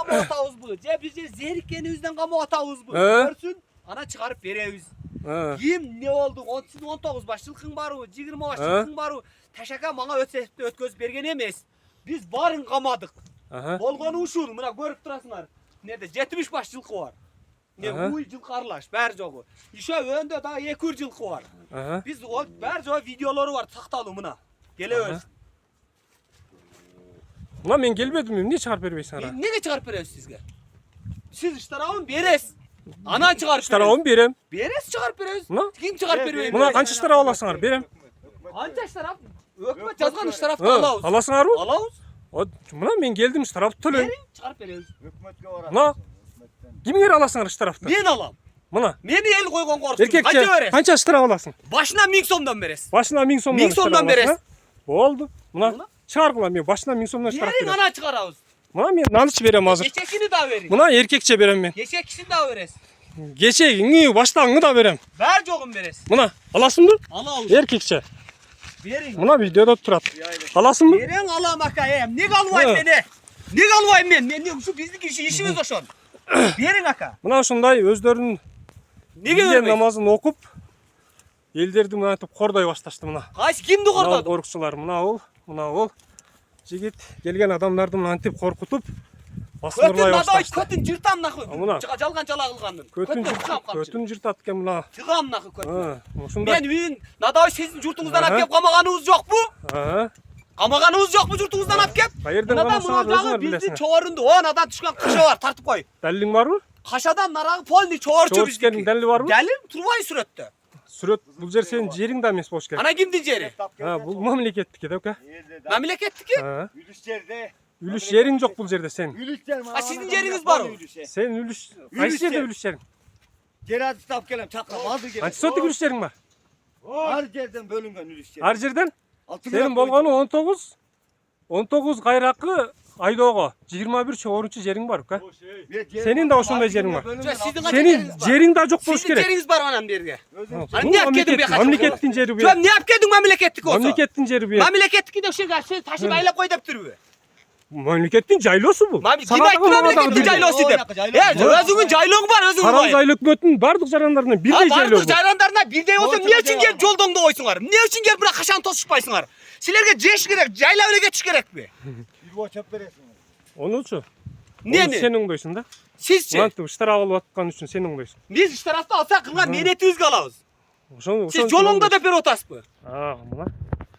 kama atağız bu. Bize zehirkenimizden kama atağız bu. Görsün. Ana çıkarıp veremiz. Kim ne oldu? 19 baş yılkın var o, 20 baş yılkın var o. Teşekkür bana ötközüp bergen emes. Biz barın kamadık. Bolgonu uşul, mına görüp durasınlar. Nerede? 70 baş yılkı var. Ne uy yılkı arlaş, berjogu. İşe önde daha 200 yılkı var. Biz o berjogu videoları var, taktalı mına. Gelever. Ulan ben gelmedim, niye çağırıp vermeysin ara? Ne çağırıp veriyorsun sizge? Siz iştarağın beres. Anan çıkarıp İştarağın berem. Beres çıkarıp veriyoruz. Ulan? Kim çıkarıp veriyor? Buna kanç iştarağı alasın ara, berem. Anca iştaraf? Ökmet yazgan iştarafta alağız. Alasın ara mı? Alağız. Ulan ben geldim iştarafı tölen. Verin çıkarıp veriyoruz. Ulan? Kimin yeri alasın ara iştarafta? Ben alam. Buna? Meni el koygon korksun. Erkekçe, kança iştarağı alasın? Başına 1000 somdan veres. Başına 1000 somdan 1000 somdan veres. Oldu. Buna çağır ulan ben başına 1000 somdan iştarağı Verin verem. ana çıkarağız. Buna ben nalıç verem hazır. Geçekini de verin. Buna erkekçe verem ben. Geçekisini de veres. Geçeğini başlangı da verem. Ver çoğun veres. Buna alasın mı? Alağız. Erkekçe. Verin. Buna videoda turat. Alasın mı? Verin alam akayım. Ne kalvayım beni? Ne kalvayım ben? Ne şu bizlik işimiz o şu an. Verin aka. Buna şunday özlerinin Ne bilgen görmek? namazını okup elderdi buna aytıp korday başlaştı buna. Kaç kimdi Muna kordadı? korkusular muna ol. Jigit gelgen adamlardı mına antip korkutup Kötün bastırmaya naday başlaştı. kötün cırtam nakı. Amına. Jalgan çalağılgandın. Kötün jırt atken mına. Çıkam nakı kötün. Şunda. Ben üyün naday sizin jurtunuzdan apkep kamaganınız yok mu? Kamaganınız yok mu jurtunuzdan apkep? Hayırdan Nadan kamasına bunu özler bizden bilesin. çoğarındı. O nadan çıkan kaşa var tartıp koy. Dellin var mı? Kaşadan narağı polni çoğarçı Çoğur bizdeki. çıkenin delli var mı? Delil turvayı süretti. Süret bulcar senin ciğerin de emes boş gel. Ana kim diyeceği? Bu memlekettik de oka. Memleketli ki. Ülüş yerin yok bulcar da sen. Ha sizin yeriniz var o. Sen ülüş. Kaç yerde ülüş yerin? Gerad stop kelem çakla aldı gel. Kaç sotik ülüş yerin var? Her yerden bölüngen ülüşçe. Harcerden? Senin bolganı 19. 19 gayraqı Aydoğa 21 çoğurunçu yerin var oka. Senin de oşunda yerin var. Sizin Senin yerin daha çok boş Sizin gerek. yeriniz var anam derge. Hani Bu ne yapkedin be kaçın? memleketin yeri bu. Cöm ne yapkedin memleketlik olsa? Memleketin yeri bu. Memleketlik de şey karşı taşı bayla koy dep duruyor. Memleketin caylosu bu. Mami kim ayıttı memleketlik caylosu dep. Ya özünün caylonu var özünün Karan var. zaylık mötün bardık jaranlarına bir de Ha caylo vardır bu. cayranlarına bir de olsa niye için gelip yoldan da oysunlar? Niye için gelip bırak kaşan tosuşpaysınlar? Silerge ceş gerek, cayla öyle geçiş gerek mi? Bir boş çöp veresin. Onu şu. Ne Onu ne? senin doysun Sizce? Mantı iştara alıp atkan üçün senin doysun. Biz iş tarafta alsak kıllar meneti yüz kalağız. Siz yolunda da per otas mı? Aa, bunlar.